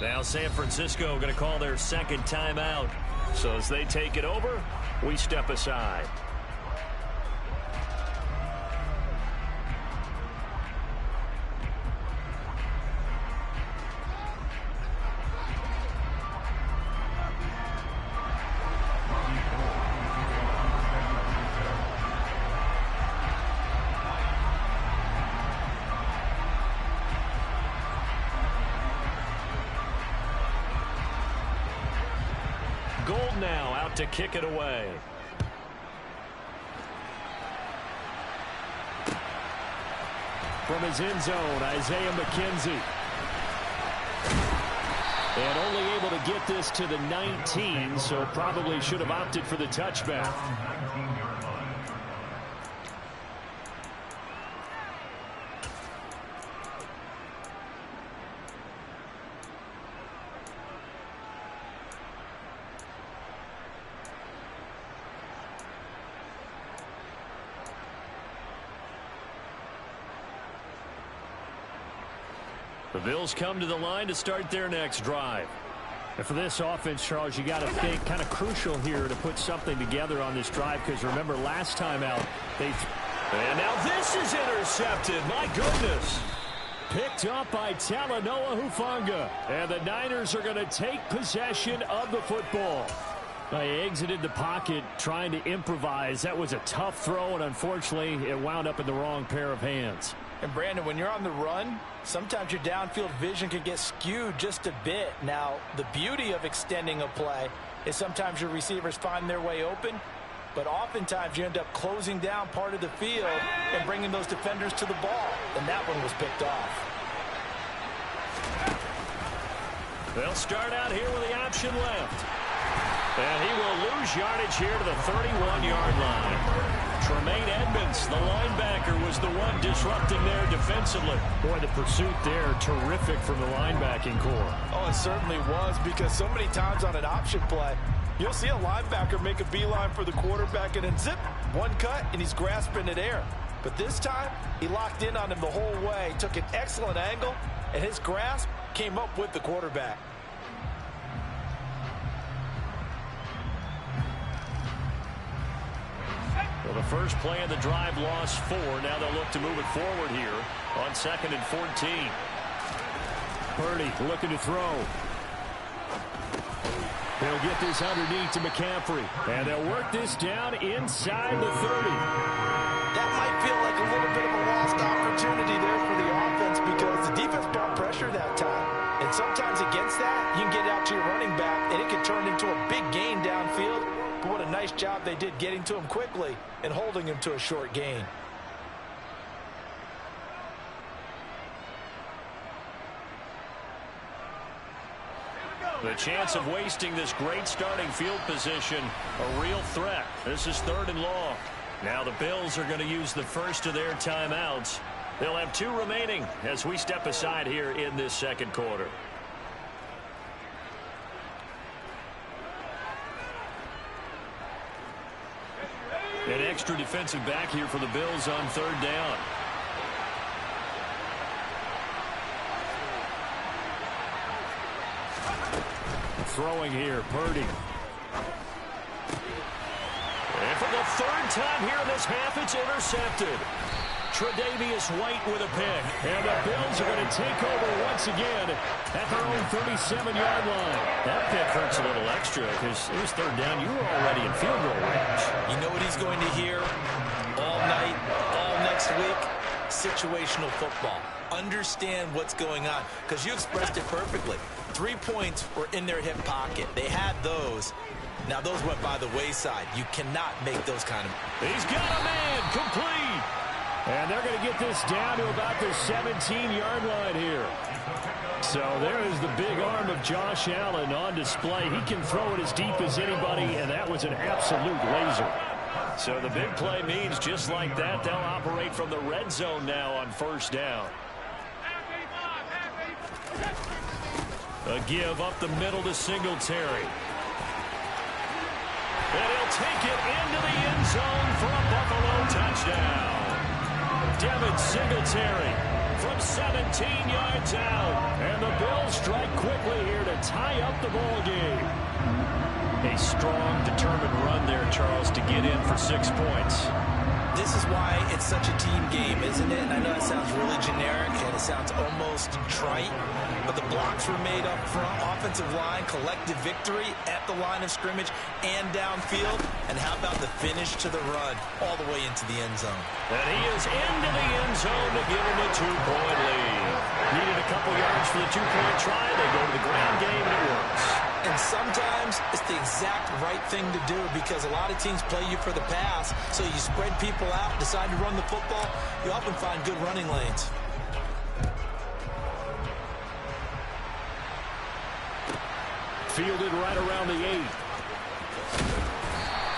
Now San Francisco going to call their second timeout. So as they take it over, we step aside. Gold now out to kick it away. From his end zone, Isaiah McKenzie. And only able to get this to the 19, so probably should have opted for the touchback. The Bills come to the line to start their next drive. And for this offense, Charles, you got to think kind of crucial here to put something together on this drive, because remember last time out and now this is intercepted. My goodness. Picked up by Talanoa Hufanga. And the Niners are going to take possession of the football. They exited the pocket trying to improvise. That was a tough throw, and unfortunately it wound up in the wrong pair of hands. And Brandon, when you're on the run, sometimes your downfield vision can get skewed just a bit. Now, the beauty of extending a play is sometimes your receivers find their way open, but oftentimes you end up closing down part of the field and bringing those defenders to the ball. And that one was picked off. They'll start out here with the option left. And he will lose yardage here to the 31-yard line. Tremaine Edmonds, the linebacker, was the one disrupting there defensively. Boy, the pursuit there, terrific from the linebacking core. Oh, it certainly was, because so many times on an option play, you'll see a linebacker make a beeline for the quarterback and then zip, one cut, and he's grasping it air. But this time, he locked in on him the whole way, took an excellent angle, and his grasp came up with the quarterback. Well, the first play of the drive lost 4. Now they'll look to move it forward here on 2nd and 14. Purdy looking to throw. They'll get this underneath to McCaffrey. And they'll work this down inside the 30. That might feel like a little bit of a lost opportunity there for the offense, because the defense brought pressure that time. And sometimes against that, you can get out to your running back, and it can turn into a big gain downfield. But what a nice job they did getting to him quickly and holding him to a short gain. The chance of wasting this great starting field position, a real threat. This is 3rd and long. Now the Bills are going to use the first of their timeouts. They'll have 2 remaining as we step aside here in this second quarter. An extra defensive back here for the Bills on 3rd down. Throwing here, Purdy. And for the 3rd time here in this half, it's intercepted. Tre'Davious White with a pick. And the Bills are going to take over once again at their own 37-yard line. That pick hurts a little extra because it was 3rd down. You were already in field goal range. You know what he's going to hear all night, all next week? Situational football. Understand what's going on, because you expressed it perfectly. 3 points were in their hip pocket. They had those. Now those went by the wayside. You cannot make those kind of... He's got a man complete. And they're going to get this down to about the 17-yard line here. So there is the big arm of Josh Allen on display. He can throw it as deep as anybody, and that was an absolute laser. So the big play means just like that, they'll operate from the red zone now on 1st down. A give up the middle to Singletary. And he'll take it into the end zone for a Buffalo touchdown. Devin Singletary from 17 17 yards out. And the Bills strike quickly here to tie up the ball game. A strong, determined run there, Charles, to get in for 6 points. This is why it's such a team game, isn't it? And I know it sounds really generic and it sounds almost trite, but the blocks were made up front, offensive line, collective victory at the line of scrimmage and downfield. And how about the finish to the run all the way into the end zone? And he is into the end zone to give him a 2-point lead. Needed a couple yards for the 2-point try. They go to the ground game, and it works. And sometimes it's the exact right thing to do because a lot of teams play you for the pass, so you spread people out, decide to run the football, you often find good running lanes. Fielded right around the 8.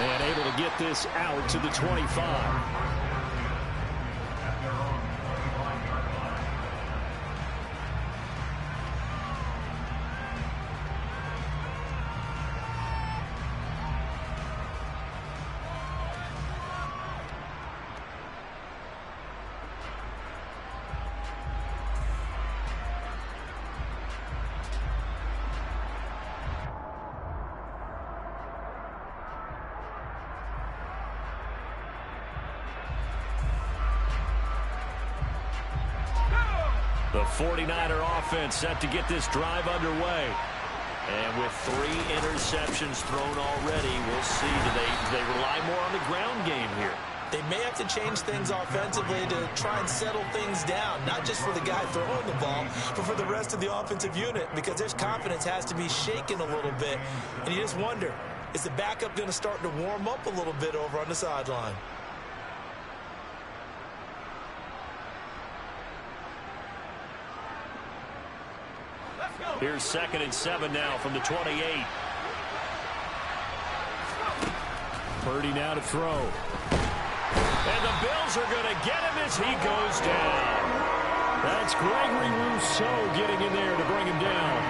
And able to get this out to the 25. The 49er offense set to get this drive underway. And with 3 interceptions thrown already, we'll see. Do they rely more on the ground game here? They may have to change things offensively to try and settle things down, not just for the guy throwing the ball, but for the rest of the offensive unit, because their confidence has to be shaken a little bit. And you just wonder, is the backup going to start to warm up a little bit over on the sideline? Here's 2nd and 7 now from the 28. Purdy now to throw. And the Bills are going to get him as he goes down. That's Gregory Rousseau getting in there to bring him down.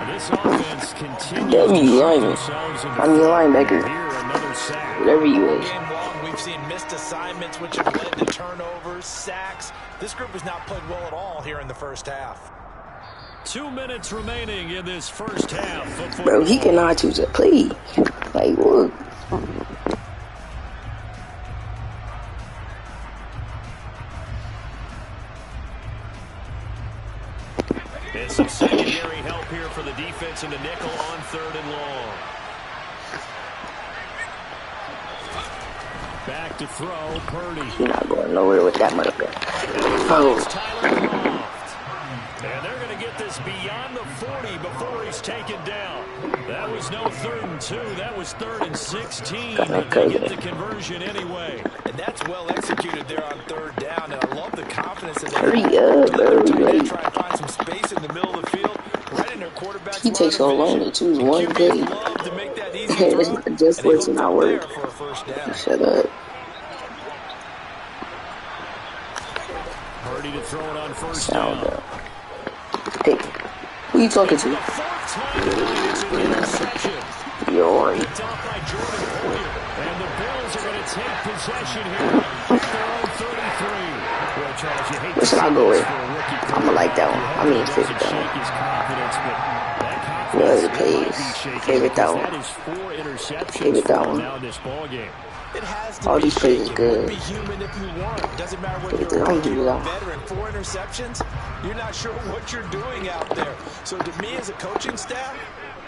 And this offense continues to show themselves in the linebacker. Here, another sack. Whatever you is. Game long, we've seen missed assignments, which have led to turnovers, sacks. This group has not played well at all here in the first half. 2 minutes remaining in this first half of football. Bro, he cannot choose a play. Like, look. And some secondary help here for the defense in the nickel on 3rd and long. Back to throw, Purdy. He's not going nowhere with that motherfucker. Oh. And they're going to get this beyond the 40 before he's taken down. That was no 3rd and 2. That was 3rd and 16. But they get the conversion anyway. And that's well executed there on 3rd down. And I love the confidence that they Hurry up, bro. try and find some space in the middle of the field. Right in their quarterback's He takes so long to choose one play. To make that easy throw, It just works and not work. Shut up. Purdy to throw it on 1st down. Hey, who you talking to? You're and the Bills are going to take possession here at their own 33. Well, Charles, you hate Where should I go with? I'm gonna like that one. I mean, favorite that one. What other plays? Favorite that one. Favorite that one. All these plays is good. Doesn't matter what Favorite, you're I don't do that. veteran, 4 interceptions. You're not sure what you're doing out there. So to me, as a coaching staff,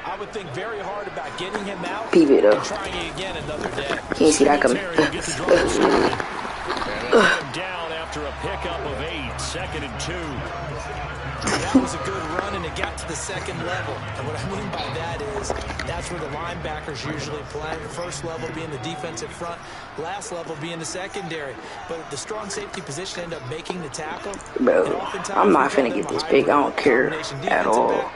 I would think very hard about getting him out Peep it up. and trying again another day. Can't see that coming. Down after a pickup of 8, 2nd and 2. That was a good run, and it got to the 2nd level. And what I mean by that is that's where the linebackers usually play. First level being the defensive front, last level being the secondary. But the strong safety position ended up making the tackle. Bro, I'm not finna get this big. I don't care at all.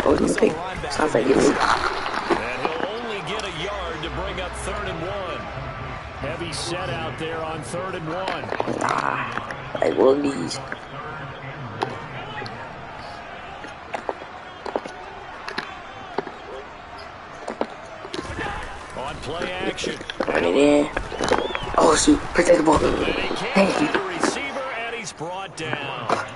Oh, he's pick. Sounds like it's. And he'll only get a yard to bring up 3rd and 1. Heavy set out there on 3rd and 1. Nah, like one of these. On play action. Run it in. Oh shoot, protect the ball. Thank you. he's brought down.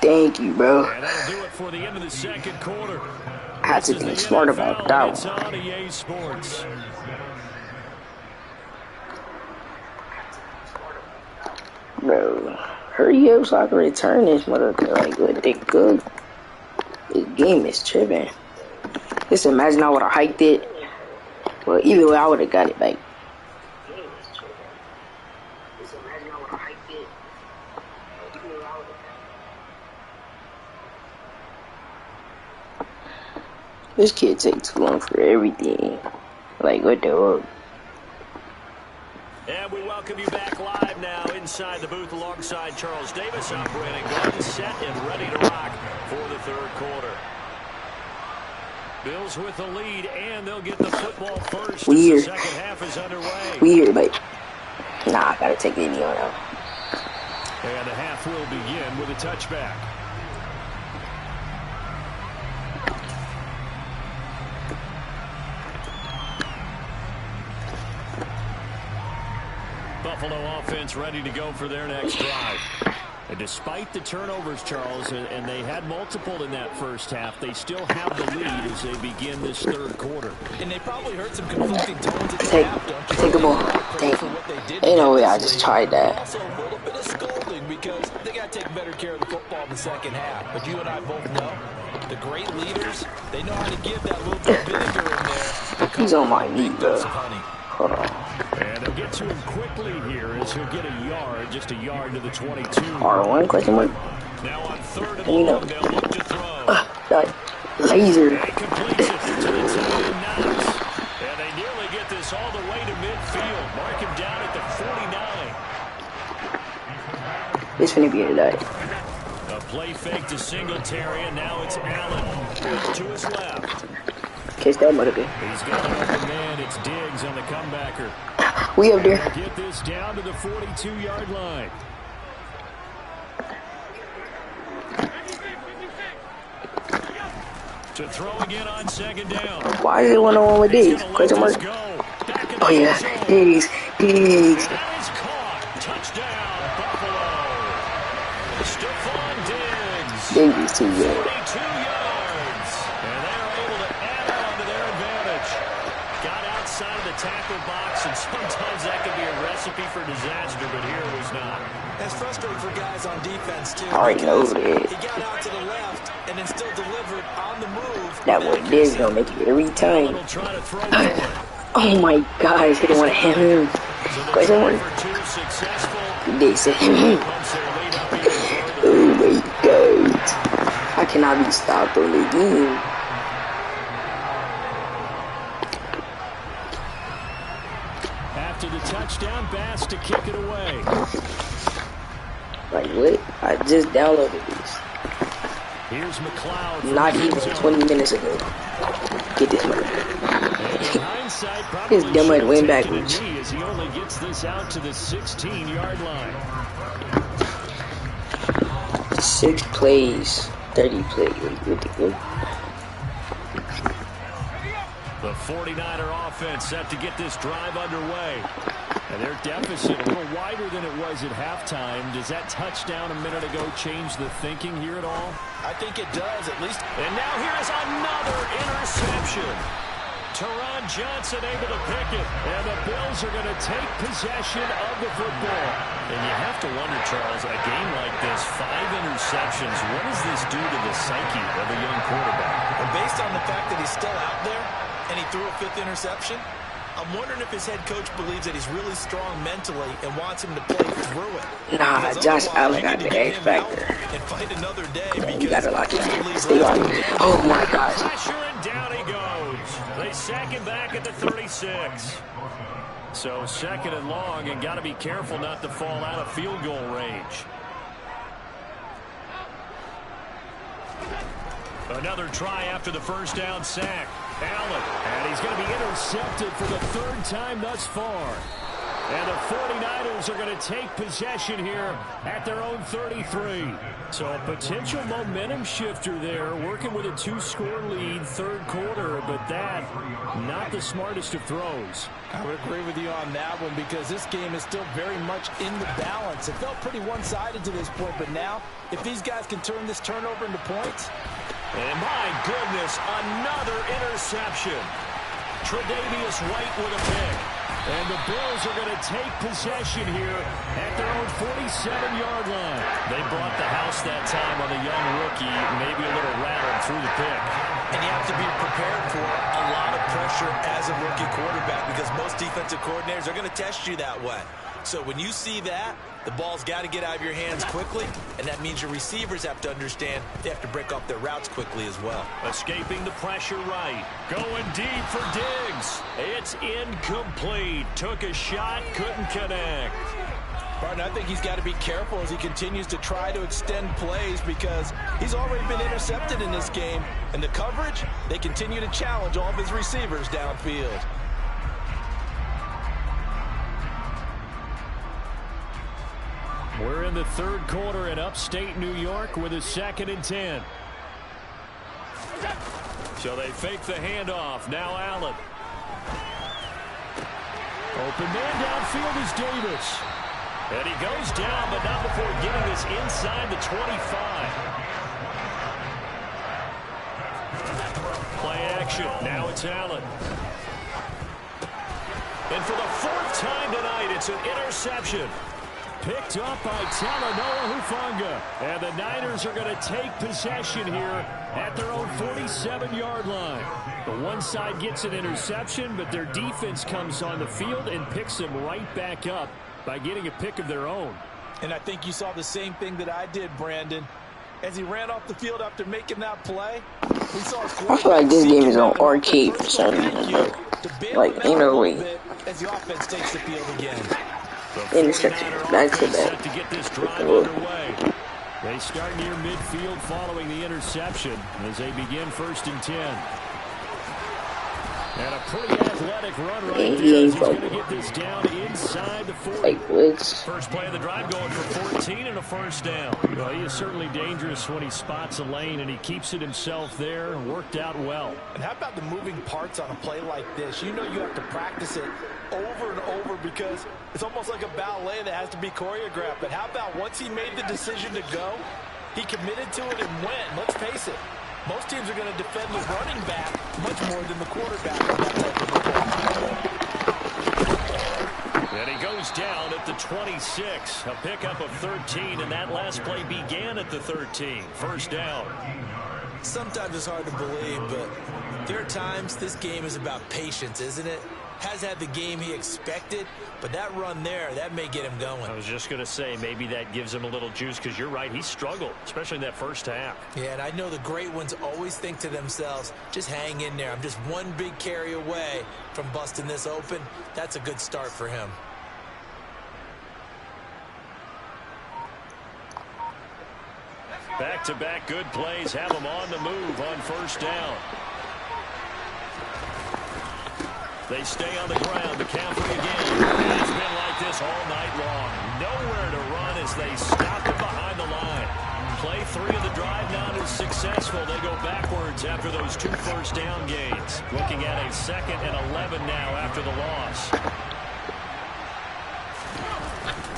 Thank you, bro. And that'll do it for the end of the second quarter. I had to think smart about that It's one. on EA Sports. Bro, hurry up so I can return this motherfucker. Like, what the good? This game is tripping. Just imagine I would have hiked it. Well, either way, I would have got it back. This kid takes too long for everything. Like, what the fuck? And we welcome you back live now inside the booth alongside Charles Davis, operating guard, set and ready to rock for the third quarter. Bills with the lead, and they'll get the football first. Weird. As the second half is underway. Weird, but nah, I gotta take the knee on out. And the half will begin with a touchback. Buffalo offense ready to go for their next drive. And despite the turnovers, Charles, and they had multiple in that first half, they still have the lead as they begin this third quarter. And they probably heard some conflicting tones at the half. Take the ball. Thank you. Ain't no way I just tried that. Also a little bit of scolding because they got to take better care of the football in the second half. But you and I both know the great leaders, they know how to give that little bit of vinegar in there. He's on my knee, bro. Hold on. And they'll get to him quickly here as he'll get a yard, just a yard to the 22. R1 question mark? Now on third and long, they'll look to throw. That laser. And completes it to the tight end Knox. And they nearly get this all the way to midfield. Mark him down at the 49. It's finna be a day. A play fake to Singletary, and now it's Allen to his left. Catch that motherfucker. He's got an open man. It's Diggs on the comebacker. We up there. Get this down to the 42-yard line. To throw again on second down. Why is it 1-on-1 with Diggs? Question mark? Oh yeah, Diggs. That is caught. Touchdown, Buffalo. Stephon Diggs. Diggs is too good. 42 yards. And they're able to add on to their advantage. Got outside of the tackle box, and sometimes that can be a recipe for disaster, but here it was not. That's frustrating for guys on defense, too. I already know because it. He got out to the left and then still delivered on the move. That boy Diggs gonna make it every time. Allen will try to throw for it. Oh my gosh, he didn't want to hit him. So the Question try mark? for two successful. Diggs said, Pumps their lead up even further. oh my god. I cannot be stopped on the game. After the touchdown, Bass to kick it away. Like what? I just downloaded this. Here's McLeod. from Not the even end zone. 20 minutes ago. Get this one. And in hindsight, probably His dumb should ass went have taken a backwards. knee as he only gets this out to the 16-yard line. 6 plays, 30 plays. What the fuck? The 49er offense set to get this drive underway. And their deficit a little wider than it was at halftime. Does that touchdown a minute ago change the thinking here at all? I think it does, at least. And now here's another interception. Teron Johnson able to pick it. And the Bills are going to take possession of the football. And you have to wonder, Charles, a game like this, 5 interceptions, what does this do to the psyche of a young quarterback? And based on the fact that he's still out there and he threw a 5th interception, I'm wondering if his head coach believes that he's really strong mentally and wants him to play through it. Nah, Because Josh otherwise, Allen you got need to the get X him out factor. and fight another day You because gotta lock he it. believes Stay last on week- it. Oh my gosh. Pressure and down he goes. They sack him back at the 36. So second and long, and got to be careful not to fall out of field goal range. Another try after the first down sack. Allen, and he's going to be intercepted for the 3rd time thus far. And the 49ers are going to take possession here at their own 33. So a potential momentum shifter there, working with a 2-score lead, third quarter, but that, not the smartest of throws. I would agree with you on that one because this game is still very much in the balance. It felt pretty one-sided to this point, but now, if these guys can turn this turnover into points. And my goodness, another interception. Tre'Davious White with a pick. And the Bills are going to take possession here at their own 47-yard line. They brought the house that time on the young rookie, maybe a little rattled through the pick. And you have to be prepared for a lot of pressure as a rookie quarterback because most defensive coordinators are going to test you that way. So when you see that, the ball's got to get out of your hands quickly, and that means your receivers have to understand they have to break off their routes quickly as well. Escaping the pressure right. Going deep for Diggs. It's incomplete. Took a shot, couldn't connect. Barton, I think he's got to be careful as he continues to try to extend plays because he's already been intercepted in this game. And the coverage, they continue to challenge all of his receivers downfield. We're in the third quarter in upstate New York with a 2nd and 10. So they fake the handoff. Now Allen. Open man downfield is Davis. And he goes down, but not before getting this inside the 25. Play action. Now it's Allen. And for the 4th time tonight, it's an interception. Picked up by Talanoa Hufanga. And the Niners are going to take possession here at their own 47-yard line. The one side gets an interception, but their defense comes on the field and picks them right back up by getting a pick of their own. And I think you saw the same thing that I did, Brandon. As he ran off the field after making that play, we saw I feel like this game is on arcade for some reason, but like, ain't no way. As the offense takes the field again. Interception, back to back. To get this drive underway. They start near midfield following the interception as they begin 1st and 10. And a pretty athletic run right there. He's going to get this down inside the 40. Like blitz. First play of the drive going for 14 and a first down. Well, he is certainly dangerous when he spots a lane, and he keeps it himself there. Worked out well. And how about the moving parts on a play like this? You know you have to practice it over and over because it's almost like a ballet that has to be choreographed. But how about once he made the decision to go, he committed to it and went. Let's face it. Most teams are going to defend the running back much more than the quarterback. And he goes down at the 26. A pickup of 13, and that last play began at the 13. First down. Sometimes it's hard to believe, but there are times this game is about patience, isn't it? Has had the game he expected, but that run there, that may get him going. I was just going to say, maybe that gives him a little juice because you're right, he struggled, especially in that first half. Yeah, and I know the great ones always think to themselves, just hang in there. I'm just one big carry away from busting this open. That's a good start for him. Back-to-back good plays have him on the move on first down. They stay on the ground. McCaffrey again. And it's been like this all night long. Nowhere to run as they stop him behind the line. Play 3 of the drive not as successful. They go backwards after those 2 first down gains. Looking at a 2nd and 11 now after the loss.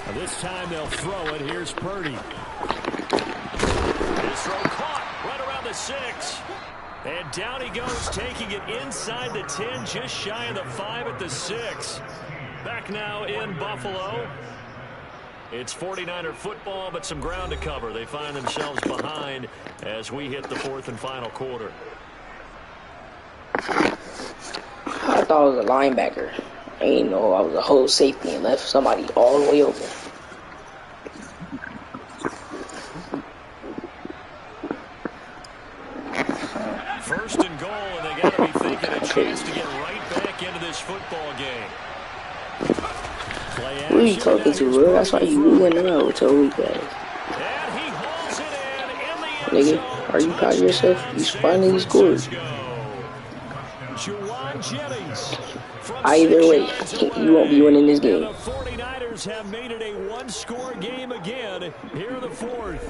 Now this time they'll throw it. Here's Purdy. His throw caught right around the 6. And down he goes, taking it inside the 10, just shy of the 5 at the 6. Back now in Buffalo. It's 49er football, but some ground to cover. They find themselves behind as we hit the 4th and final quarter. I thought it was a linebacker. I didn't know I was a whole safety and left somebody all the way open. First and goal, and they got to be thinking a chance to get right back into this football game. Who are you talking to, bro? That's why you wouldn't know with your weak ass. And he hauls it in the end Nigga, are you proud of yourself? You finally scored. Either way, you won't be winning this game. And the 49ers have made it a one-score game again here in the fourth.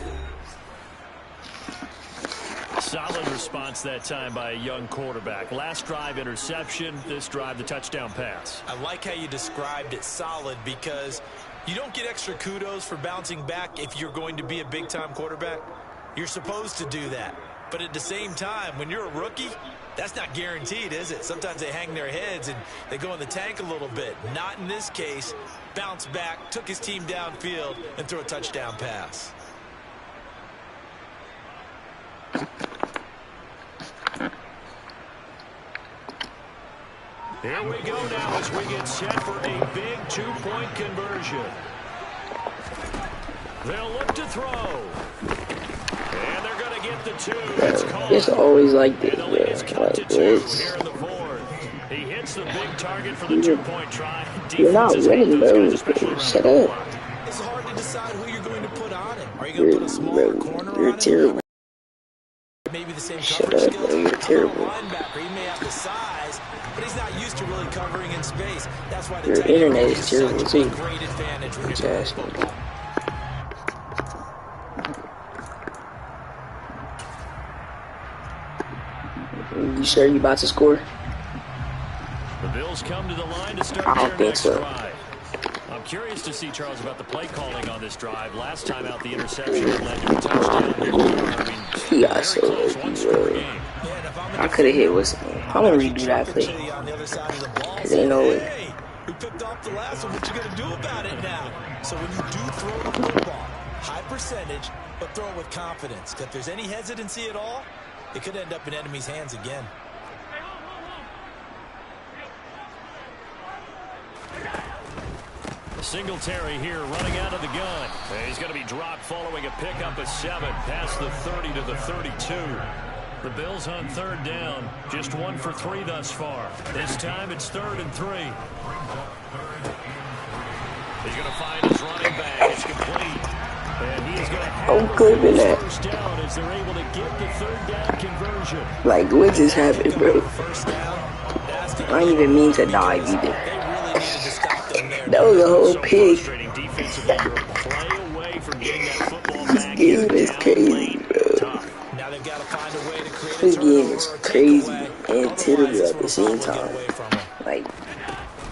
Solid response that time by a young quarterback. Last drive, interception. This drive, the touchdown pass. I like how you described it, solid, because you don't get extra kudos for bouncing back if you're going to be a big-time quarterback. You're supposed to do that. But at the same time, when you're a rookie, that's not guaranteed, is it? Sometimes they hang their heads and they go in the tank a little bit. Not in this case. Bounce back, took his team downfield, and threw a touchdown pass. Here we go now as we get set for a big two-point conversion. They'll look to throw. And they're going to get the two. It's always like this, bro. Like this. Here in the fourth. He hits the big target for the two-point try. You're not winning, bro. Shut up. It's hard to decide who you're going to put on him. Are you going to put a smaller corner on him? You're terrible. Maybe the same Shut coverage up, skills. bro. You're terrible. Linebacker, he may have the size, but he's not used to really covering in space. That's why the Your internet is terrible too. Great advantage when you're Just playing football. You sure you about to score? The Bills come to the line to start I don't their think next so. drive. I'm curious to see, Charles, about the play calling on this drive. Last time out, the interception led to a touchdown. Here we are. I mean, He got so lucky, bro. I could have hit with something. I'm gonna redo that play. Cause ain't no way. We picked off the last one. What you gonna do about it now? So when you do throw the football, high percentage, but throw it with confidence. If there's any hesitancy at all, it could end up in enemy's hands again. Singletary here running out of the gun. And he's going to be dropped following a pickup of 7 past the 30 to the 32. The Bills on third down. Just 1 for 3 thus far. This time it's 3rd and 3. He's going to find his running back. It's complete. And he's going to have that. first down as they're able to get the 3rd down conversion. Like, what just happened, bro? I didn't even mean to dive either. That was a whole pig. This game is crazy, bro. This game is crazy and terrible at the same time. Like,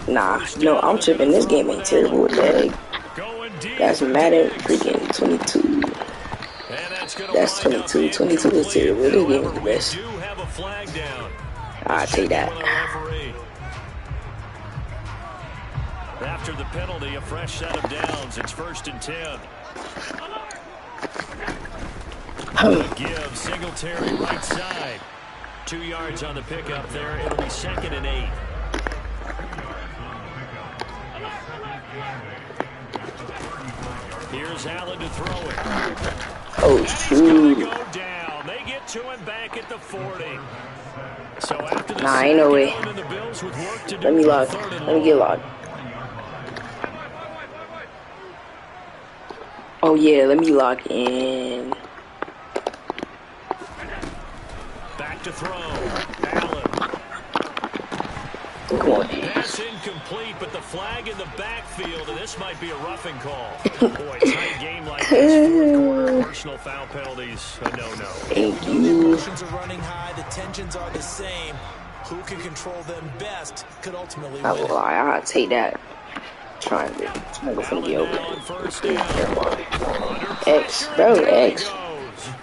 nah, no, I'm tripping. This game ain't terrible. Dang. That's Madden freaking 22. That's 22. 22 is terrible. This game is the best. I'll take that. After the penalty, a fresh set of downs. It's 1st and 10. Give Singletary right side. 2 yards on the pickup there. It'll be 2nd and 8. Here's Allen to throw it. Oh, shoot. Go down. They get to him back at the 40. So after the nah, ain't no way. Let me log. Let me get logged. Oh yeah, let me log in. Back to throw. Allen. Come on. Pass incomplete, but the flag in the backfield, and this might be a roughing call. Boy, tight game like this, 4th quarter, personal foul penalties, a no-no. Thank The you. emotions are running high, the tensions are the same. Who can control them best could ultimately I win. will lie, I'll take that. Trying to go for the over. X, bro, X.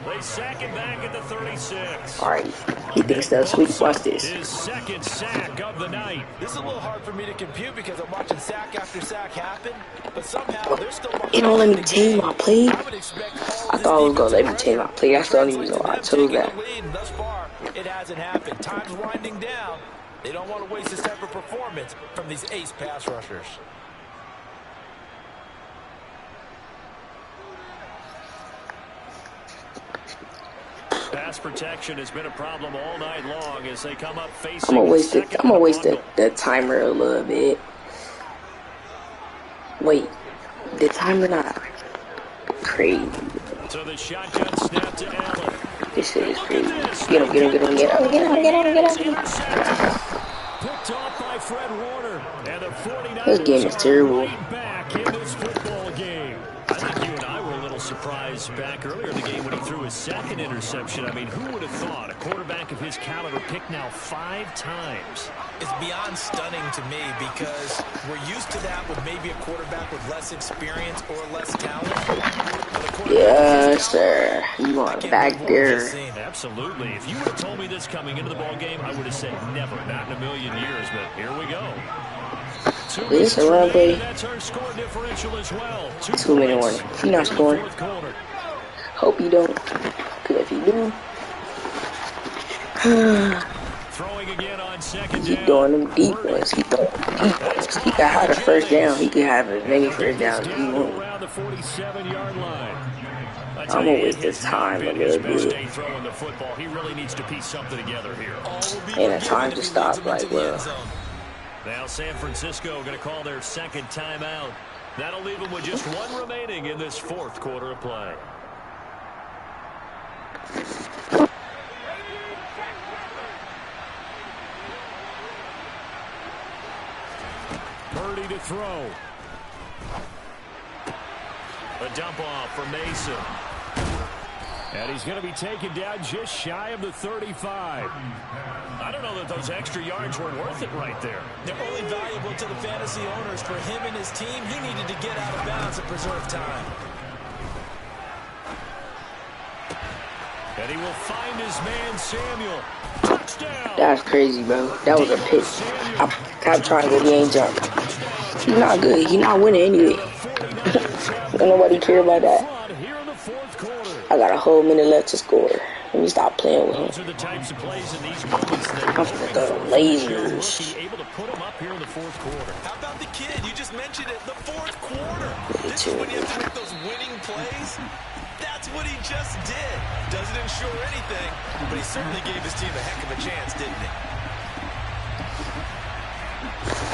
They sack it back at the 36. Alright, he thinks that's sweet. Watch this. His 2nd sack of the night. This is a little hard for me to compute because I'm watching sack after sack happen, but somehow they're still. It don't let me change my play. I would expect I thought it was gonna let me change my play. That's the only reason why I chose that. Thus far, it hasn't happened. Time's winding down. They don't want to waste this type of performance from these ace pass rushers. Pass protection has been a problem all night long as they come up facing. I'm gonna waste the timer a little bit. Wait, the timer not crazy. So the shotgun snap to Allen. This shit is crazy. Get him. picked off by Fred Warner. And the 49ers This game is terrible. right back in this football game. I think you and I were a little surprised back earlier in the game when he threw his second interception. I mean, who would have thought a quarterback of his caliber picked now 5 times? It's beyond stunning to me because we're used to that with maybe a quarterback with less experience or less talent. Yes, sir. You are back there. Absolutely. If you would have told me this coming into the ball game, I would have said never, not in a million years. But here we go. Is this a run play? That's our score differential as well. 2-minute warning. If you're not scoring, hope you don't. Because if you do, throwing again on second keep down. doing them deep ones. Keep doing them deep ones. He can have a first down. He can have as many first downs as he wants. Around the 47-yard line. I'm gonna waste his time a little bit. Throwing the football. He really needs to piece something together here. And a time to stop, like, well. Now San Francisco going to call their second timeout. That'll leave them with just 1 remaining in this 4th quarter of play. Purdy to throw. A dump off for Mason. And he's going to be taken down just shy of the 35. I don't know that those extra yards were worth it right there. They're only valuable to the fantasy owners. For him and his team, he needed to get out of bounds and preserve time. And he will find his man, Samuel. Touchdown. That's crazy, bro. That was a pick. I'm trying to go the end jump. He's not good. He's not winning anyway. Don't nobody care about that. I got a whole minute left to score. Let me stop playing with him. Those are the types of plays in these moments that I'm gonna throw the lasers. be able to put them up here in the 4th quarter. How about the kid? You just mentioned it. The 4th quarter. This is when you have to make those winning plays. That's what he just did. Doesn't ensure anything, but he certainly gave his team a heck of a chance, didn't he?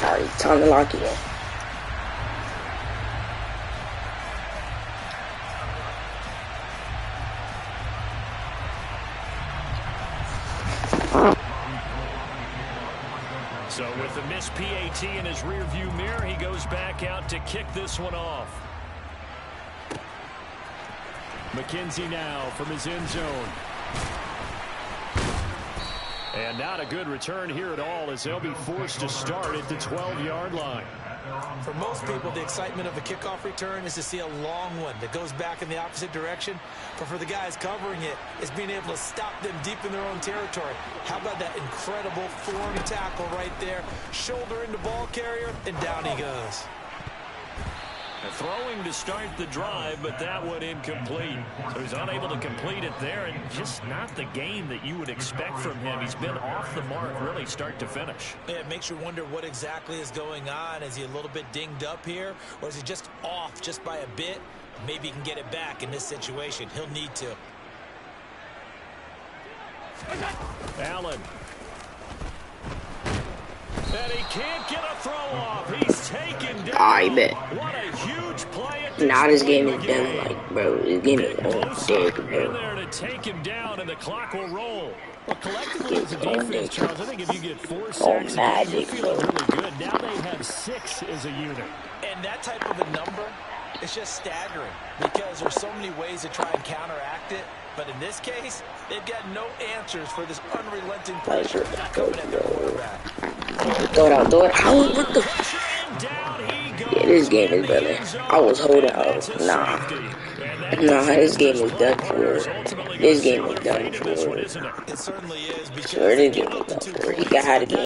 All right, time to lock it in. So with the missed PAT in his rearview mirror, he goes back out to kick this one off. McKenzie now from his end zone. And not a good return here at all as they'll be forced to start at the 12-yard line. For most people, the excitement of a kickoff return is to see a long one that goes back in the opposite direction. But for the guys covering it, it's being able to stop them deep in their own territory. How about that incredible form tackle right there? Shoulder into ball carrier, and down he goes. Throwing to start the drive, but that one incomplete. So he's unable to complete it there, and just not the game that you would expect from him. He's been off the mark really start to finish. Yeah, it makes you wonder what exactly is going on. Is he a little bit dinged up here, or is he just off just by a bit? Maybe he can get it back in this situation. He'll need to. Allen. And he can't get a throw off. He's taken down. I bet. What a huge play. Now this game is done, like, bro. This game is dead, In bro. there to take him down, and the clock will roll. Well, collectively as a defense, Charles, I think if you get 4 sacks, you're feeling really good. Now they have 6 as a unit. And that type of a number, it's just staggering because there's so many ways to try and counteract it. But in this case, they've got no answers for this unrelenting pressure coming at their quarterback. Throw it out, throw it out. What the? Yeah, this game is better. I was holding out. Nah, this game is done for. This game is done for. It certainly is because Sure, this game is done for. He got out of game.